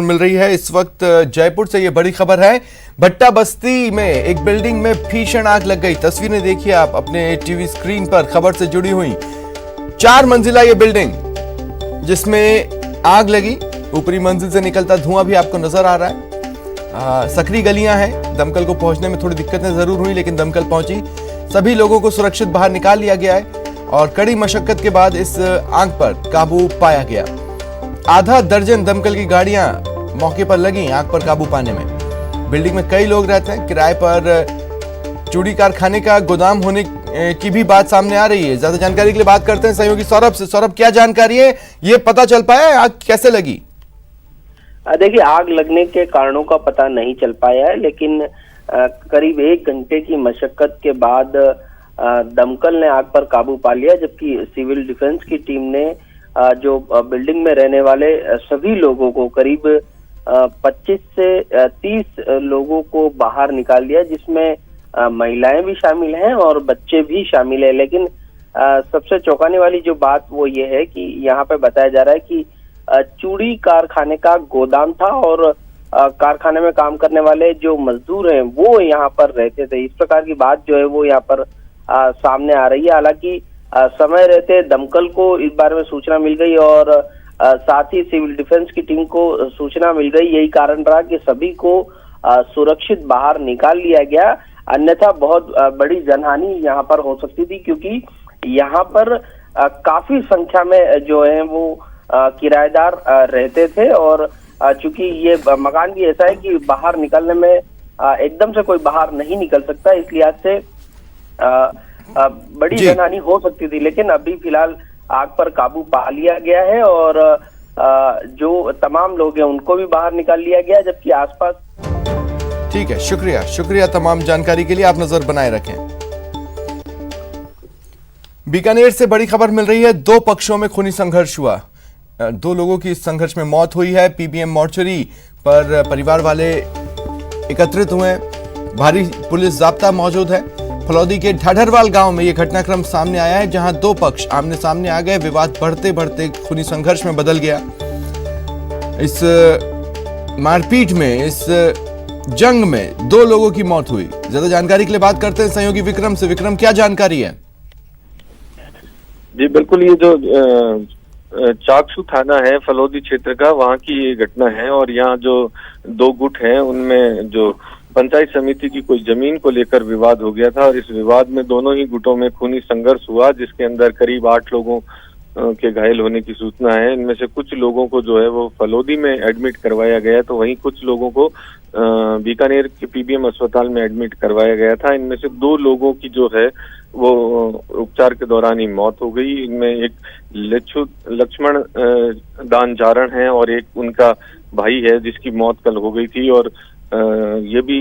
मिल रही है इस वक्त जयपुर से। ये बड़ी खबर है। भट्टा बस्ती में एक बिल्डिंग में भीषण आग लग गई। तस्वीरें देखिए आप अपने टीवी स्क्रीन पर। खबर से जुड़ी हुई 4 मंजिला ये बिल्डिंग जिसमें आग लगी। ऊपरी मंजिल से निकलता धुआं भी आपको नजर आ रहा है। सकरी गलियां हैं। दमकल को पहुंचने में थोड़ी दिक्कतें जरूर हुई, लेकिन दमकल पहुंची। सभी लोगों को सुरक्षित बाहर निकाल लिया गया है और कड़ी मशक्कत के बाद इस आग पर काबू पाया गया। आधा दर्जन दमकल की गाड़ियां मौके पर लगी आग पर काबू पाने में। बिल्डिंग में कई लोग रहते हैं। किराए पर चूड़ी कारखाने का गोदाम होने की भी बात सामने आ रही है। ज्यादा जानकारी के लिए बात करते हैं सहयोगी सौरभ से। सौरभ, क्या जानकारी है? ये पता चल पाया आग कैसे लगी? देखिए, आग लगने के कारणों का पता नहीं चल पाया है, लेकिन करीब 1 घंटे की मशक्कत के बाद दमकल ने आग पर काबू पा लिया, जबकि सिविल डिफेंस की टीम ने जो बिल्डिंग में रहने वाले सभी लोगों को, करीब 25 से 30 लोगों को बाहर निकाल लिया, जिसमें महिलाएं भी शामिल हैं और बच्चे भी शामिल हैं। लेकिन सबसे चौंकाने वाली जो बात वो ये है कि यहाँ पे बताया जा रहा है कि चूड़ी कारखाने का गोदाम था और कारखाने में काम करने वाले जो मजदूर हैं वो यहाँ पर रहते थे। इस प्रकार की बात जो है वो यहाँ पर सामने आ रही है। हालांकि समय रहते दमकल को इस बारे में सूचना मिल गई और साथ ही सिविल डिफेंस की टीम को सूचना मिल गई। यही कारण रहा कि सभी को सुरक्षित बाहर निकाल लिया गया, अन्यथा बहुत बड़ी जनहानि यहाँ पर हो सकती थी, क्योंकि यहाँ पर काफी संख्या में जो है वो किराएदार रहते थे और चूंकि ये मकान भी ऐसा है कि बाहर निकलने में एकदम से कोई बाहर नहीं निकल सकता, इसलिए आज से बड़ी जनहानि हो सकती थी। लेकिन अभी फिलहाल आग पर काबू पा लिया गया है और जो तमाम लोग हैं उनको भी बाहर निकाल लिया गया, जबकि आसपास। ठीक है, शुक्रिया तमाम जानकारी के लिए। आप नजर बनाए रखें। बीकानेर से बड़ी खबर मिल रही है। 2 पक्षों में खूनी संघर्ष हुआ। 2 लोगों की इस संघर्ष में मौत हुई है। पीबीएम मोर्चरी पर परिवार वाले एकत्रित हुए। भारी पुलिस जाब्ता मौजूद है। फलौदी के ढाढरवाल गांव में यह घटनाक्रम सामने आया है, जहां 2 पक्ष आमने सामने आ गए। विवाद बढ़ते बढ़ते खूनी संघर्ष में बदल गया। इस मारपीट में, इस जंग में 2 लोगों की मौत हुई। ज्यादा जानकारी के लिए बात करते हैं सहयोगी विक्रम से। विक्रम, क्या जानकारी है? जी बिल्कुल, ये जो चाकसू थाना है फलौदी क्षेत्र का, वहाँ की ये घटना है। और यहाँ जो 2 गुट हैं उनमें जो पंचायत समिति की कोई जमीन को लेकर विवाद हो गया था और इस विवाद में दोनों ही गुटों में खूनी संघर्ष हुआ, जिसके अंदर करीब 8 लोगों के घायल होने की सूचना है। इनमें से कुछ लोगों को जो है वो फलौदी में एडमिट करवाया गया, तो वहीं कुछ लोगों को बीकानेर के पीबीएम अस्पताल में एडमिट करवाया गया था। इनमें से 2 लोगों की जो है वो उपचार के दौरान ही मौत हो गई। इनमें एक लक्ष्मण दान जारण है और एक उनका भाई है जिसकी मौत कल हो गई थी। और ये भी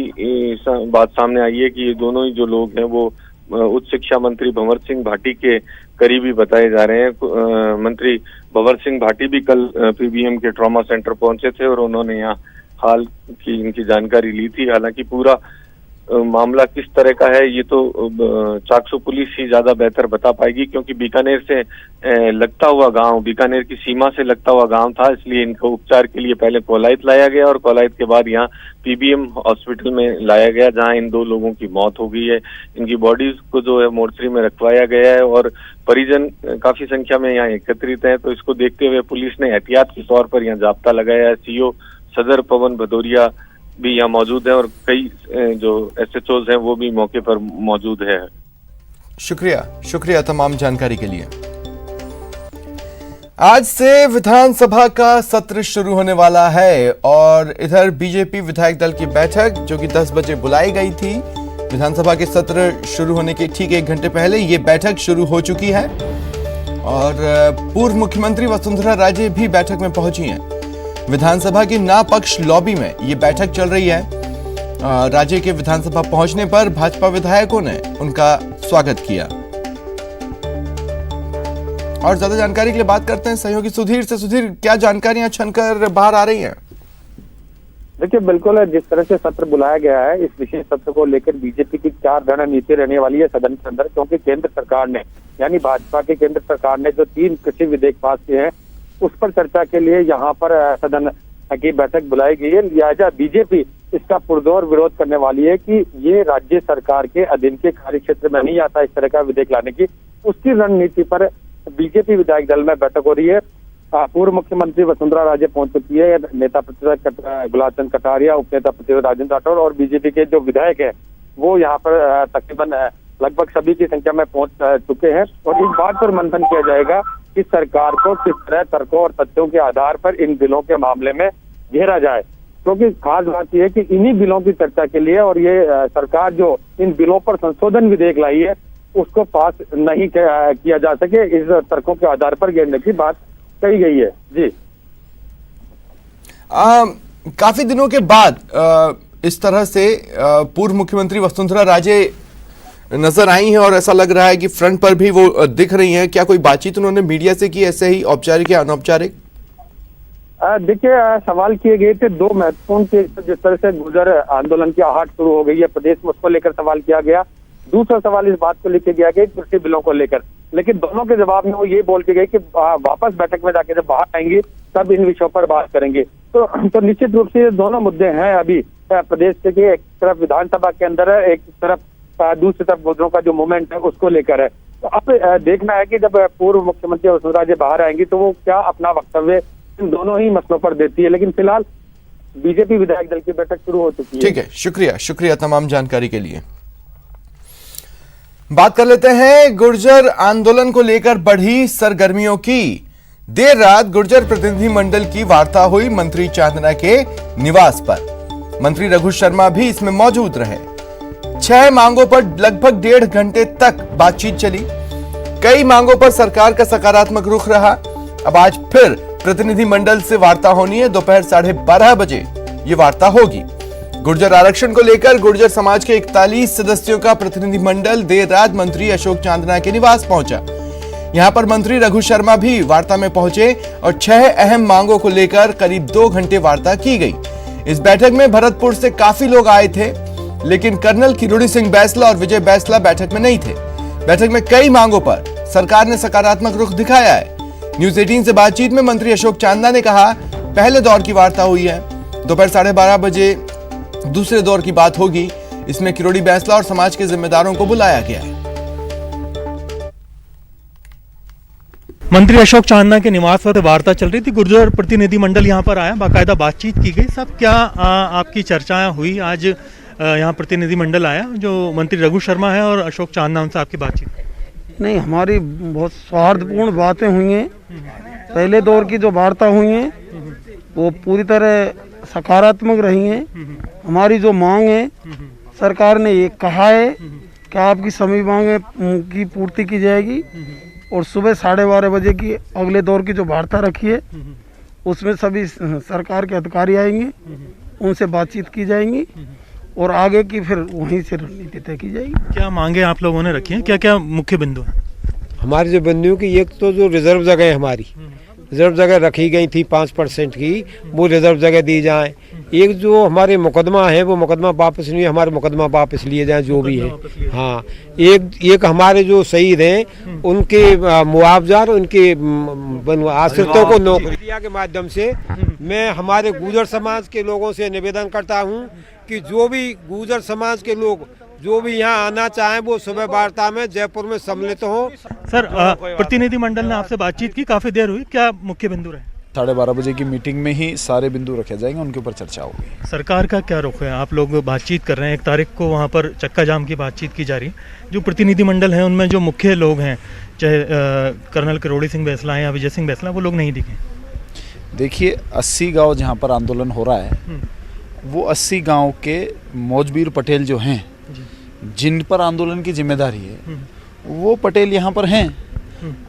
बात सामने आई है कि ये दोनों ही जो लोग हैं वो उच्च शिक्षा मंत्री भंवर सिंह भाटी के करीबी बताए जा रहे हैं। मंत्री भंवर सिंह भाटी भी कल पीबीएम के ट्रॉमा सेंटर पहुंचे थे और उन्होंने यहाँ हाल की इनकी जानकारी ली थी। हालांकि पूरा मामला किस तरह का है ये तो चाकसू पुलिस ही ज्यादा बेहतर बता पाएगी, क्योंकि बीकानेर से लगता हुआ गांव, बीकानेर की सीमा से लगता हुआ गांव था, इसलिए इनको उपचार के लिए पहले कोलायत लाया गया और कोलायत के बाद यहाँ पीबीएम हॉस्पिटल में लाया गया, जहां इन 2 लोगों की मौत हो गई है। इनकी बॉडीज को जो है मोर्चरी में रखवाया गया है और परिजन काफी संख्या में यहाँ एकत्रित हैं। तो इसको देखते हुए पुलिस ने एहतियात के तौर पर यहाँ जाब्ता लगाया है। सीओ सदर पवन भदौरिया भी यहाँ मौजूद है और कई जो एसएचओज हैं वो भी मौके पर मौजूद है। शुक्रिया तमाम जानकारी के लिए। आज से विधानसभा का सत्र शुरू होने वाला है और इधर बीजेपी विधायक दल की बैठक जो कि 10 बजे बुलाई गई थी, विधानसभा के सत्र शुरू होने के ठीक 1 घंटे पहले ये बैठक शुरू हो चुकी है और पूर्व मुख्यमंत्री वसुंधरा राजे भी बैठक में पहुंची हैं। विधानसभा की ना पक्ष लॉबी में ये बैठक चल रही है। राजे के विधानसभा पहुंचने पर भाजपा विधायकों ने उनका स्वागत किया। और ज्यादा जानकारी के लिए बात करते हैं सहयोगी सुधीर से। सुधीर, क्या जानकारियां छनकर बाहर आ रही हैं? देखिए, बिल्कुल जिस तरह से सत्र बुलाया गया है, इस विशेष सत्र को लेकर बीजेपी की 4 रणनीति रहने वाली है सदन के अंदर, क्योंकि केंद्र सरकार ने, यानी भाजपा के केंद्र सरकार ने जो 3 कृषि विधेयक पास किए हैं उस पर चर्चा के लिए यहाँ पर सदन की बैठक बुलाई गई है। लिहाजा बीजेपी इसका पुरजोर विरोध करने वाली है कि ये राज्य सरकार के अधीन के कार्य क्षेत्र में नहीं आता इस तरह का विधेयक लाने की। उसकी रणनीति पर बीजेपी विधायक दल में बैठक हो रही है। पूर्व मुख्यमंत्री वसुंधरा राजे पहुंच चुकी है, नेता प्रतिपक्ष गुलाब चंद कटारिया, उप नेता प्रतिपक्ष राजेंद्र राठौर और बीजेपी के जो विधायक है वो यहाँ पर तकरीबन लगभग सभी की संख्या में पहुंच चुके हैं और इस बात पर मंथन किया जाएगा कि सरकार को किस तरह तर्कों और तथ्यों के आधार पर इन बिलों के मामले में घेरा जाए। क्योंकि खास बात यह है कि इन्हीं बिलों की चर्चा के लिए और ये सरकार जो इन बिलों पर संशोधन विधेयक लाई है उसको पास नहीं किया जा सके, इस तर्कों के आधार पर घेरने की बात कही गई है। जी काफी दिनों के बाद इस तरह से पूर्व मुख्यमंत्री वसुंधरा राजे नजर आई हैं और ऐसा लग रहा है कि फ्रंट पर भी वो दिख रही हैं। क्या कोई बातचीत उन्होंने मीडिया से की, ऐसे ही औपचारिक या अनौपचारिक? देखिए, सवाल किए गए थे दो महत्वपूर्ण के, जिस तरह से गुर्जर आंदोलन की आहट शुरू हो गई है प्रदेश में, उसको लेकर सवाल किया गया। दूसरा सवाल इस बात को लेकर गया कि कृषि बिलों को लेकर, लेकिन दोनों के जवाब में वो ये बोल के गए कि वापस बैठक में जाके जब बाहर आएंगे तब इन विषयों पर बात करेंगे। तो निश्चित रूप से ये दोनों मुद्दे हैं अभी प्रदेश के, एक तरफ विधानसभा के अंदर है, एक तरफ दूसरी तरफ गुर्जरों का जो मूवमेंट है उसको लेकर है। तो अब देखना है कि जब पूर्व मुख्यमंत्री वसुंधरा राजे बाहर आएंगी तो वो क्या अपना वक्तव्य इन दोनों ही मसलों पर देती है। लेकिन फिलहाल बीजेपी विधायक दल की बैठक शुरू हो चुकी है। ठीक है, शुक्रिया तमाम जानकारी के लिए। बात कर लेते हैं गुर्जर आंदोलन को लेकर बढ़ी सरगर्मियों की। देर रात गुर्जर प्रतिनिधि मंडल की वार्ता हुई मंत्री चांदना के निवास पर। मंत्री रघु शर्मा भी इसमें मौजूद रहे। 6 मांगों पर लगभग 1.5 घंटे तक बातचीत चली। कई मांगों पर सरकार का सकारात्मक रुख रहा। अब आज फिर प्रतिनिधि मंडल से वार्ता होनी है। दोपहर 12:30 बजे ये वार्ता होगी। गुर्जर आरक्षण को लेकर गुर्जर समाज के 41 सदस्यों का प्रतिनिधि मंडल देर रात मंत्री अशोक चांदना के निवास पहुंचा। यहां पर मंत्री रघु शर्मा भी वार्ता में पहुंचे और 6 अहम मांगों को लेकर करीब 2 घंटे वार्ता की गई। इस बैठक में भरतपुर से काफी लोग आए थे, लेकिन कर्नल किरोड़ी सिंह बैसला और विजय बैसला बैठक में नहीं थे। बैठक में कई मांगों पर सरकार ने सकारात्मक रुख दिखाया है। न्यूज 18 से बातचीत में मंत्री अशोक चांदना ने कहा, पहले दौर की वार्ता हुई है, दोपहर 12:30 बजे दूसरे दौर की बात होगी। इसमें किरोड़ी बैसला और समाज के जिम्मेदारों को बुलाया गया है। मंत्री अशोक चांदना के निवास पर वार्ता चल रही थी। गुर्जर प्रतिनिधि मंडल यहाँ पर आया, बाकायदा बातचीत की गई। सब क्या आपकी चर्चाएं हुई? आज यहाँ प्रतिनिधि मंडल आया, जो मंत्री रघु शर्मा है और अशोक चांदना, उनसे आपकी बातचीत? नहीं, हमारी बहुत सौहार्दपूर्ण बातें हुई हैं। पहले दौर की जो वार्ता हुई हैं वो पूरी तरह सकारात्मक रही हैं। हमारी जो मांग है, सरकार ने ये कहा है कि आपकी सभी मांगें की पूर्ति की जाएगी और सुबह 12:30 बजे की अगले दौर की जो वार्ता रखी है उसमें सभी सरकार के अधिकारी आएंगे, उनसे बातचीत की जाएंगी और आगे की फिर वहीं से रणनीति तय की जाएगी। क्या मांगे आप लोगों ने रखी हैं? क्या क्या मुख्य बिंदु हैं? हमारी जो बिंदुओं की, एक तो जो रिजर्व जगह है, हमारी रिजर्व जगह रखी गई थी 5% की, वो रिजर्व जगह दी जाए। एक जो हमारे मुकदमा है वो मुकदमा वापस नहीं, हमारे मुकदमा वापस लिए जाए जो भी है। हाँ, एक हमारे जो शहीद हैं उनके मुआवजा और उनके आश्रितों को नौकरी के माध्यम से मैं हमारे गुर्जर समाज के लोगों से निवेदन करता हूँ कि जो भी गुर्जर समाज के लोग जो भी यहाँ आना चाहें वो सुबह वार्ता में जयपुर में सम्मिलित हो। सर, प्रतिनिधि मंडल ने आपसे बातचीत की, काफी देर हुई, क्या मुख्य बिंदु रहे? 12:30 बजे की मीटिंग में ही सारे बिंदु रखे जाएंगे, उनके ऊपर चर्चा होगी। सरकार का क्या रुख है? आप लोग बातचीत कर रहे हैं, 1 तारीख को वहाँ पर चक्का जाम की बातचीत की जा रही है। जो प्रतिनिधि मंडल है उनमें जो मुख्य लोग हैं, चाहे कर्नल किरोड़ी सिंह बैसला हैं या विजय सिंह बैसला, वो लोग नहीं दिखे। देखिए, 80 गाँव जहाँ पर आंदोलन हो रहा है वो 80 गाँव के मौजबीर पटेल जो हैं, जिन पर आंदोलन की जिम्मेदारी है, वो पटेल यहाँ पर हैं।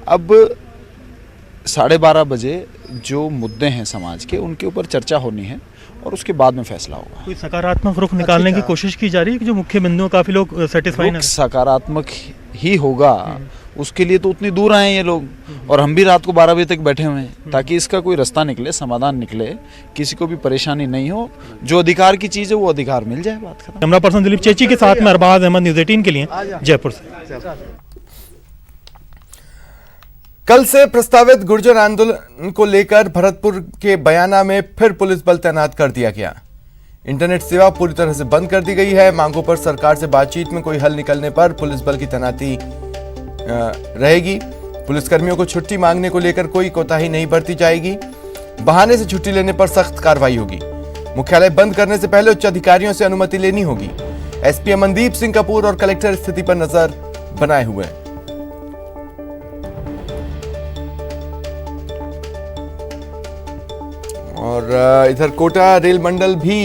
अब 12:30 बजे जो मुद्दे हैं समाज के, उनके ऊपर चर्चा होनी है और उसके बाद में फैसला होगा। कोई सकारात्मक रुख निकालने की कोशिश की जा रही है कि जो मुख्य बिंदु काफी लोग सेटिस्फाई हैं? सकारात्मक ही होगा, उसके लिए तो उतनी दूर आए ये लोग, और हम भी रात को 12 बजे तक बैठे हुए हैं ताकि इसका कोई रास्ता निकले, समाधान निकले, किसी को भी परेशानी नहीं हो। जो अधिकार की चीज़ है वो अधिकार मिल जाए, बात खत्म। कैमरा पर्सन दिलीप चेची के साथ में अरबाज अहमद, न्यूज़ 18 के लिए जयपुर से। कल से प्रस्तावित गुर्जर आंदोलन को लेकर भरतपुर के बयाना में फिर पुलिस बल तैनात कर दिया गया। इंटरनेट सेवा पूरी तरह से बंद कर दी गई है। मांगों पर सरकार से बातचीत में कोई हल निकलने पर पुलिस बल की तैनाती रहेगी। पुलिसकर्मियों को छुट्टी मांगने को लेकर कोई कोताही नहीं बरती जाएगी। बहाने से छुट्टी लेने पर सख्त कार्रवाई होगी। मुख्यालय बंद करने से पहले उच्च अधिकारियों से अनुमति लेनी होगी। एसपी अमनदीप सिंह कपूर और कलेक्टर स्थिति पर नजर बनाए हुए हैं। और इधर कोटा रेल मंडल भी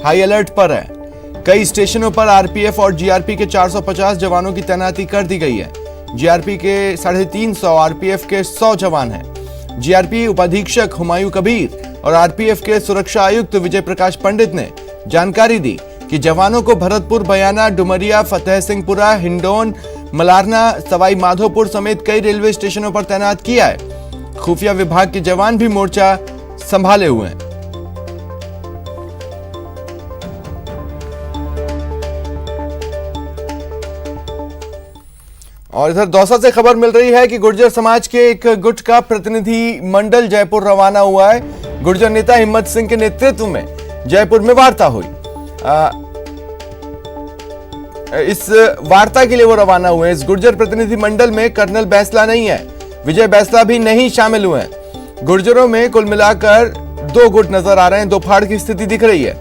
हाई अलर्ट पर है। कई स्टेशनों पर आरपीएफ और जीआरपी के 450 जवानों की तैनाती कर दी गई है। जीआरपी के 350, आरपीएफ के 100 जवान हैं। जीआरपी उपाधीक्षक हुमायूं कबीर और आरपीएफ के सुरक्षा आयुक्त विजय प्रकाश पंडित ने जानकारी दी कि जवानों को भरतपुर, बयाना, डुमरिया, फतेह सिंहपुरा, हिंडौन, मलारना, सवाई माधोपुर समेत कई रेलवे स्टेशनों पर तैनात किया है। खुफिया विभाग के जवान भी मोर्चा संभाले हुए हैं। और इधर दौसा से खबर मिल रही है कि गुर्जर समाज के एक गुट का प्रतिनिधि मंडल जयपुर रवाना हुआ है। गुर्जर नेता हिम्मत सिंह के नेतृत्व में जयपुर में वार्ता हुई। इस वार्ता के लिए वो रवाना हुए। इस गुर्जर प्रतिनिधि मंडल में कर्नल बैसला नहीं है, विजय बैसला भी नहीं शामिल हुए हैं। गुर्जरों में कुल मिलाकर 2 गुट नजर आ रहे हैं। 2 फाड़ की स्थिति दिख रही है।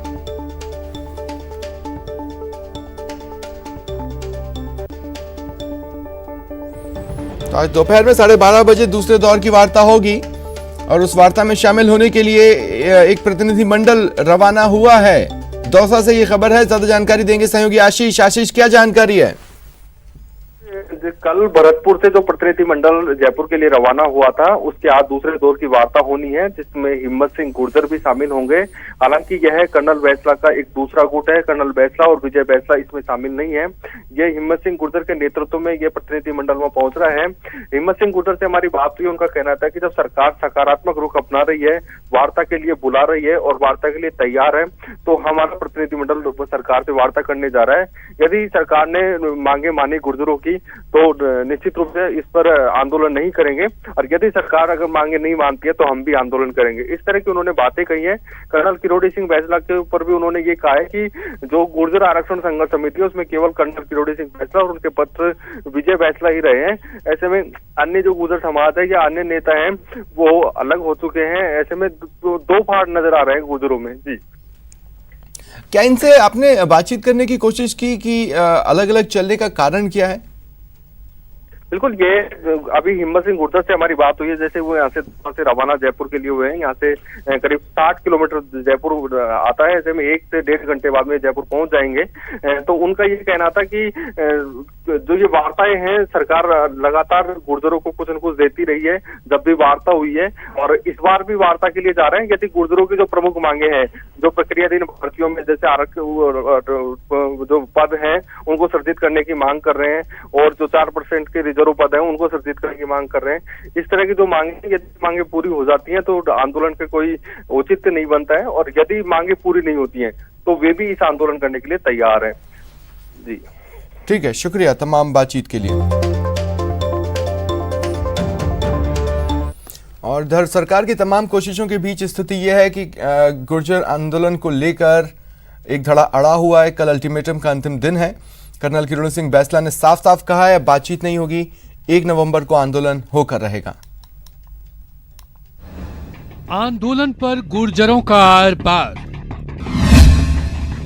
तो आज दोपहर में 12:30 बजे दूसरे दौर की वार्ता होगी और उस वार्ता में शामिल होने के लिए एक प्रतिनिधि मंडल रवाना हुआ है। दौसा से ये खबर है। ज्यादा जानकारी देंगे सहयोगी आशीष। आशीष, क्या जानकारी है? कल भरतपुर से जो प्रतिनिधि मंडल जयपुर के लिए रवाना हुआ था, उसके आज दूसरे दौर की वार्ता होनी है, जिसमें हिम्मत सिंह गुर्जर भी शामिल होंगे। हालांकि यह कर्नल बैसला का एक दूसरा गुट है। कर्नल बैसला और विजय बैसला इसमें शामिल नहीं है। ये हिम्मत सिंह गुर्जर के नेतृत्व में ये प्रतिनिधि मंडल में पहुंच रहा है। हिम्मत सिंह गुर्जर से हमारी बात हुई। उनका कहना था कि जब सरकार सकारात्मक रुख अपना रही है, वार्ता के लिए बुला रही है और वार्ता के लिए तैयार है, तो हमारा प्रतिनिधि मंडल सरकार से वार्ता करने जा रहा है। यदि सरकार ने मांगे मानी गुर्जरों की, तो निश्चित रूप से इस पर आंदोलन नहीं करेंगे, और यदि सरकार अगर मांगे नहीं मानती है तो हम भी आंदोलन करेंगे। इस तरह की उन्होंने बातें कही हैं। कर्नल किरोड़ी सिंह बैसला के ऊपर भी उन्होंने ये कहा है कि जो गुर्जर आरक्षण संघर्ष समिति है, उसमें केवल कर्नल किरोड़ी सिंह बैसला और उनके पुत्र विजय बैसला ही रहे हैं। ऐसे में अन्य जो गुर्जर समाज है या अन्य नेता हैं, वो अलग हो चुके हैं। ऐसे में 2 फाड़ नजर आ रहे हैं गुर्जरों में। जी, क्या इनसे आपने बातचीत करने की कोशिश की कि अलग अलग चलने का कारण क्या है? बिल्कुल, ये अभी हिम्मत सिंह गुर्जर से हमारी बात हुई है। जैसे वो यहाँ से रवाना जयपुर के लिए हुए हैं। यहाँ से करीब 60 किलोमीटर जयपुर आता है। ऐसे में 1 से 1.5 घंटे बाद में जयपुर पहुंच जाएंगे। तो उनका ये कहना था कि जो ये वार्ताएं हैं, सरकार लगातार गुर्जरों को कुछ न कुछ देती रही है जब भी वार्ता हुई है, और इस बार भी वार्ता के लिए जा रहे हैं। यदि गुर्जरों की जो प्रमुख मांगे हैं, जो प्रक्रियाधीन भर्तियों में जैसे आरक्षण जो पद हैं उनको सर्जित करने की मांग कर रहे हैं, और जो 4% के रिजर्व पद हैं उनको सर्जित करने की मांग कर रहे हैं। इस तरह की जो मांगे, यदि मांगे पूरी हो जाती हैं तो आंदोलन का कोई औचित्य नहीं बनता है, और यदि मांगे पूरी नहीं होती हैं तो वे भी इस आंदोलन करने के लिए तैयार हैं। जी, ठीक है, शुक्रिया तमाम बातचीत के लिए। और इधर सरकार की तमाम कोशिशों के बीच स्थिति यह है कि गुर्जर आंदोलन को लेकर एक धड़ा अड़ा हुआ है। कल अल्टीमेटम का अंतिम दिन है। कर्नल किरोड़ी सिंह बैसला ने साफ साफ कहा है बातचीत नहीं होगी, 1 नवंबर को आंदोलन होकर रहेगा। आंदोलन पर गुर्जरों का आर पार,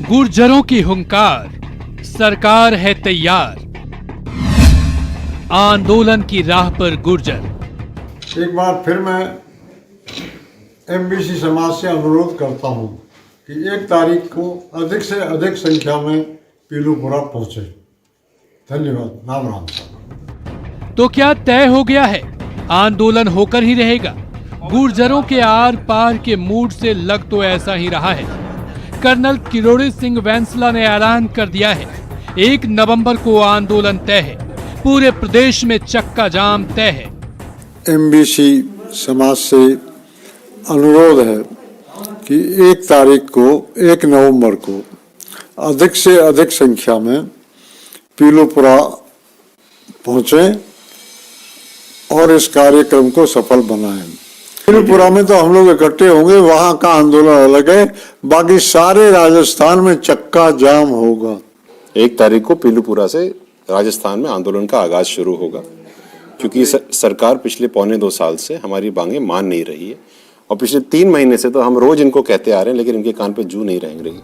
गुर्जरों की हुंकार, सरकार है तैयार, आंदोलन की राह पर गुर्जर। एक बार फिर मैं एमबीसी समाज से अनुरोध करता हूं कि 1 तारीख को अधिक से अधिक संख्या में पीलूपुरा पहुंचे। धन्यवाद। राम राम। तो क्या तय हो गया है, आंदोलन होकर ही रहेगा? गुर्जरों के आर पार के मूड से लग तो ऐसा ही रहा है। कर्नल किरोड़ी सिंह बैसला ने ऐलान कर दिया है 1 नवंबर को आंदोलन तय है। पूरे प्रदेश में चक्का जाम तय है। एमबीसी समाज से अनुरोध है कि 1 तारीख को 1 नवंबर को अधिक से अधिक संख्या में पीलूपुरा पहुंचे और इस कार्यक्रम को सफल बनाएं। त्रिपुरा में तो हम लोग इकट्ठे होंगे, वहां का आंदोलन अलग है, बाकी सारे राजस्थान में चक्का जाम होगा। 1 तारीख को पीलूपुरा से राजस्थान में आंदोलन का आगाज शुरू होगा, क्योंकि सरकार पिछले 1.25 साल से हमारी मांगे मान नहीं रही है, और पिछले 3 महीने से तो हम रोज इनको कहते आ रहे हैं, लेकिन इनके कान पे जू नहीं रेंग रही।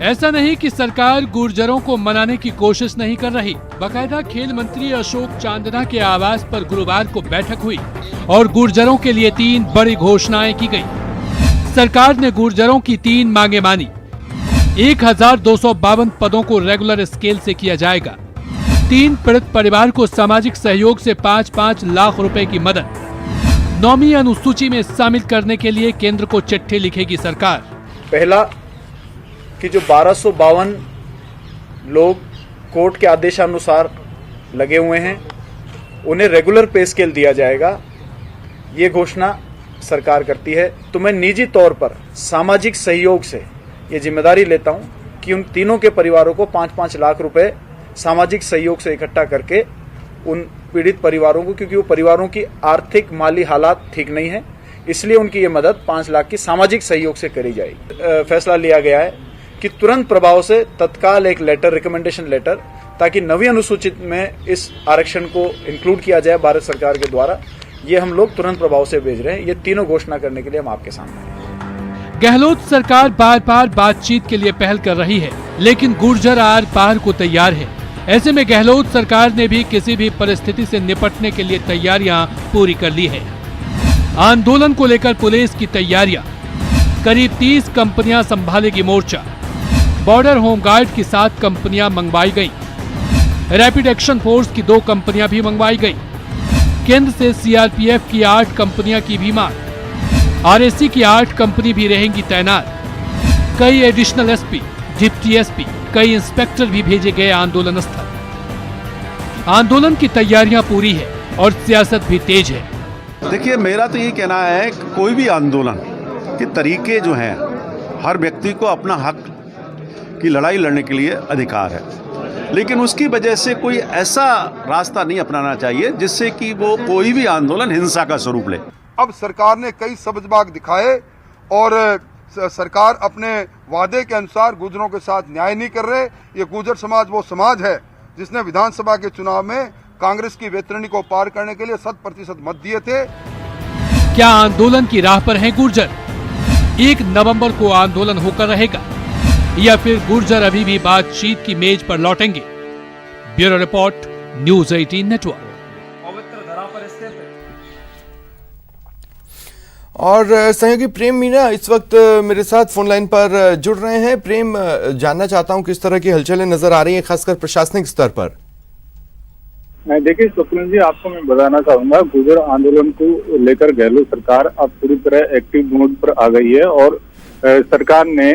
ऐसा नहीं कि सरकार गुर्जरों को मनाने की कोशिश नहीं कर रही। बाकायदा खेल मंत्री अशोक चांदना के आवास पर गुरुवार को बैठक हुई और गुर्जरों के लिए 3 बड़ी घोषणाएं की गई। सरकार ने गुर्जरों की 3 मांगे मानी। 1252 पदों को रेगुलर स्केल से किया जाएगा। 3 पीड़ित परिवार को सामाजिक सहयोग से 5-5 लाख रुपए की मदद। 9वीं अनुसूची में शामिल करने के लिए केंद्र को चिट्ठी लिखेगी सरकार। पहला कि जो 1252 लोग कोर्ट के आदेशानुसार लगे हुए हैं उन्हें रेगुलर पे स्केल दिया जाएगा, ये घोषणा सरकार करती है। तो मैं निजी तौर पर सामाजिक सहयोग से ये जिम्मेदारी लेता हूं कि उन तीनों के परिवारों को 5-5 लाख रुपए सामाजिक सहयोग से इकट्ठा करके उन पीड़ित परिवारों को, क्योंकि वो परिवारों की आर्थिक माली हालात ठीक नहीं है, इसलिए उनकी ये मदद 5 लाख की सामाजिक सहयोग से करी जाएगी। फैसला लिया गया है कि तुरंत प्रभाव से तत्काल एक लेटर, रिकमेंडेशन लेटर, ताकि 9वीं अनुसूचित में इस आरक्षण को इंक्लूड किया जाए भारत सरकार के द्वारा, ये हम लोग तुरंत प्रभाव से भेज रहे हैं। ये तीनों घोषणा करने के लिए हम आपके सामने हैं। गहलोत सरकार बार बार बातचीत के लिए पहल कर रही है, लेकिन गुर्जर आर पार को तैयार है। ऐसे में गहलोत सरकार ने भी किसी भी परिस्थिति से निपटने के लिए तैयारियां पूरी कर ली है। आंदोलन को लेकर पुलिस की तैयारियां, करीब 30 कंपनियां संभालेगी मोर्चा। बॉर्डर होमगार्ड की 7 कंपनियां मंगवाई गई। रैपिड एक्शन फोर्स की 2 कंपनियां भी मंगवाई गई। केंद्र से सीआरपीएफ की 8 कंपनियां की भी मांग। आरएसी की 8 कंपनी भी रहेंगी तैनात। कई एडिशनल एसपी, डिप्टी एसपी, कई इंस्पेक्टर भी भेजे गए आंदोलन स्थल। आंदोलन की तैयारियां पूरी है और सियासत भी तेज है। देखिए, मेरा तो यही कहना है कि कोई भी आंदोलन के तरीके जो हैं, हर व्यक्ति को अपना हक की लड़ाई लड़ने के लिए अधिकार है, लेकिन उसकी वजह से कोई ऐसा रास्ता नहीं अपनाना चाहिए जिससे कि वो कोई भी आंदोलन हिंसा का स्वरूप ले। अब सरकार ने कई सबजबाग दिखाए और सरकार अपने वादे के अनुसार गुर्जरों के साथ न्याय नहीं कर रहे। ये गुर्जर समाज वो समाज है जिसने विधानसभा के चुनाव में कांग्रेस की वैतरणी को पार करने के लिए 100% मत दिए थे। क्या आंदोलन की राह पर है गुर्जर? 1 नवंबर को आंदोलन होकर रहेगा या फिर गुर्जर अभी भी बातचीत की मेज पर लौटेंगे? Bureau report, news 18 network. और सहयोगी प्रेम मीना इस वक्त मेरे साथ फोन लाइन पर जुड़ रहे हैं। प्रेम, जानना चाहता हूं किस तरह की हलचलें नजर आ रही हैं, खासकर प्रशासनिक स्तर पर। देखिए स्वप्निल जी, आपको मैं बताना चाहूंगा, गुर्जर आंदोलन को लेकर गहलोत सरकार अब पूरी तरह एक्टिव मोड पर आ गई है और सरकार ने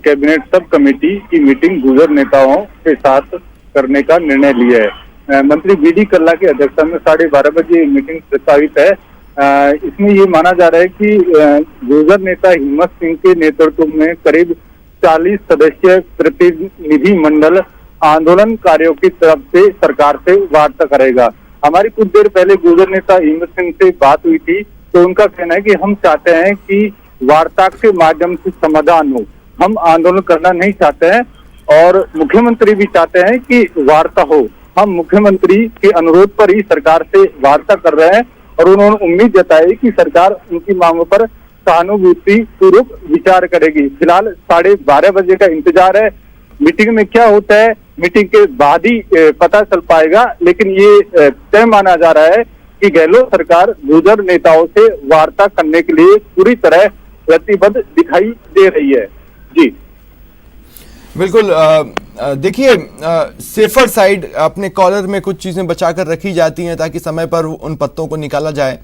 कैबिनेट सब कमेटी की मीटिंग गुर्जर नेताओं के साथ करने का निर्णय लिया है। मंत्री बीडी कल्ला की अध्यक्षता में 12:30 बजे मीटिंग प्रस्तावित है। इसमें ये माना जा रहा है कि गुर्जर नेता हिम्मत सिंह के नेतृत्व में करीब 40 सदस्यीय प्रतिनिधि मंडल आंदोलनकारियों की तरफ से सरकार से वार्ता करेगा। हमारी कुछ देर पहले गुर्जर नेता हिम्मत सिंह से बात हुई थी, तो उनका कहना है कि हम चाहते हैं कि वार्ता के माध्यम से समाधान हो, हम आंदोलन करना नहीं चाहते हैं और मुख्यमंत्री भी चाहते हैं कि वार्ता हो। हम मुख्यमंत्री के अनुरोध पर ही सरकार से वार्ता कर रहे हैं और उन्होंने उम्मीद जताई कि सरकार उनकी मांगों पर सहानुभूति पूर्वक विचार करेगी। फिलहाल 12:30 बजे का इंतजार है। मीटिंग में क्या होता है, मीटिंग के बाद ही पता चल पाएगा, लेकिन ये तय माना जा रहा है कि गहलोत सरकार गुर्जर नेताओं से वार्ता करने के लिए पूरी तरह प्रतिबद्ध दिखाई दे रही है। जी बिल्कुल। देखिए, सेफर साइड अपने कॉलर में कुछ चीजें बचाकर रखी जाती हैं ताकि समय पर उन पत्तों को निकाला जाए।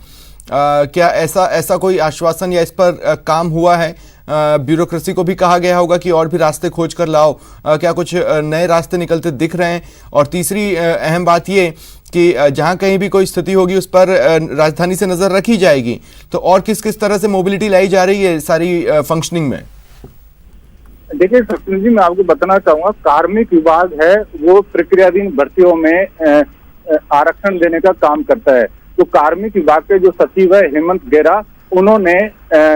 क्या ऐसा कोई आश्वासन या इस पर काम हुआ है? ब्यूरोक्रेसी को भी कहा गया होगा कि और भी रास्ते खोज कर लाओ। क्या कुछ नए रास्ते निकलते दिख रहे हैं? और तीसरी अहम बात ये कि जहां कहीं भी कोई स्थिति होगी उस पर राजधानी से नजर रखी जाएगी, तो और किस किस तरह से मोबिलिटी लाई जा रही है सारी फंक्शनिंग में? देखिए सचिन जी, मैं आपको बताना चाहूंगा, कार्मिक विभाग है वो प्रक्रियाधीन भर्तियों में आरक्षण देने का काम करता है। तो कार्मिक विभाग के जो सचिव है हेमंत गेरा, उन्होंने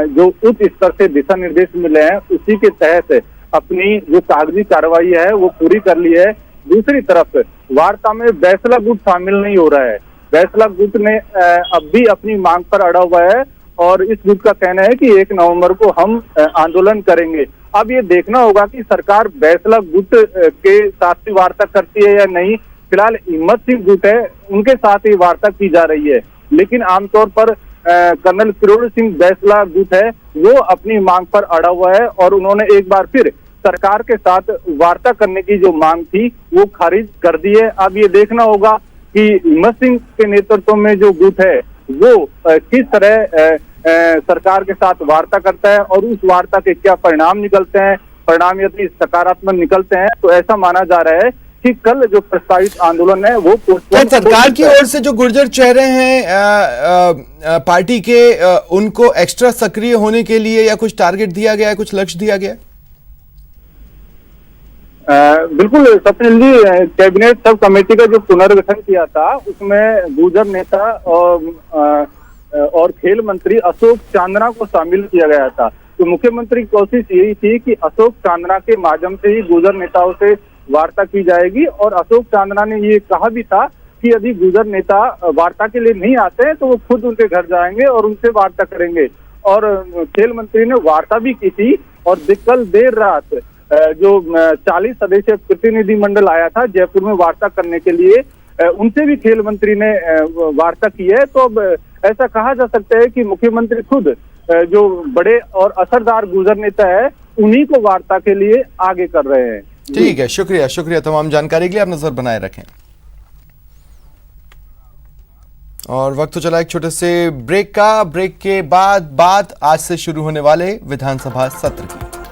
जो उच्च स्तर से दिशा निर्देश मिले हैं उसी के तहत अपनी जो कागजी कार्रवाई है वो पूरी कर ली है। दूसरी तरफ वार्ता में बैसला गुट शामिल नहीं हो रहा है। बैसला गुट ने अब भी अपनी मांग पर अड़ा हुआ है और इस गुट का कहना है कि 1 नवंबर को हम आंदोलन करेंगे। अब ये देखना होगा कि सरकार बैसला गुट के साथ ही वार्ता करती है या नहीं। फिलहाल हिम्मत सिंह गुट है, उनके साथ ही वार्ता की जा रही है, लेकिन आमतौर पर कर्नल किरोड़ी सिंह बैसला गुट है वो अपनी मांग पर अड़ा हुआ है और उन्होंने एक बार फिर सरकार के साथ वार्ता करने की जो मांग थी वो खारिज कर दी है। अब ये देखना होगा कि हिम्मत सिंह के नेतृत्व में जो गुट है वो किस तरह सरकार के साथ वार्ता करता है और उस वार्ता के क्या परिणाम निकलते हैं। परिणाम यदि सकारात्मक निकलते हैं तो ऐसा माना जा रहा है कि कल जो प्रस्तावित आंदोलन है वो सरकार की ओर से जो गुर्जर चेहरे हैं पार्टी के, उनको एक्स्ट्रा सक्रिय होने के लिए या कुछ टारगेट दिया गया है, कुछ लक्ष्य दिया गया है? बिल्कुल स्वप्निल जी, कैबिनेट सब कमेटी का जो पुनर्गठन किया था उसमें गुर्जर नेता और खेल मंत्री अशोक चांदना को शामिल किया गया था। तो मुख्यमंत्री की कोशिश यही थी कि अशोक चांदना के माध्यम से ही गुर्जर नेताओं से वार्ता की जाएगी और अशोक चांदना ने ये कहा भी था कि यदि गुर्जर नेता वार्ता के लिए नहीं आते हैं तो वो खुद उनके घर जाएंगे और उनसे वार्ता करेंगे। और खेल मंत्री ने वार्ता भी की थी और कल देर रात जो 40 सदस्यीय प्रतिनिधि मंडल आया था जयपुर में वार्ता करने के लिए, उनसे भी खेल मंत्री ने वार्ता की है। तो अब ऐसा कहा जा सकता है कि मुख्यमंत्री खुद जो बड़े और असरदार गुर्जर नेता है उन्हीं को वार्ता के लिए आगे कर रहे हैं। ठीक है, शुक्रिया तमाम जानकारी के लिए। आप नजर बनाए रखें। और वक्त तो चला एक छोटे से ब्रेक का। ब्रेक के बाद आज से शुरू होने वाले विधानसभा सत्र की।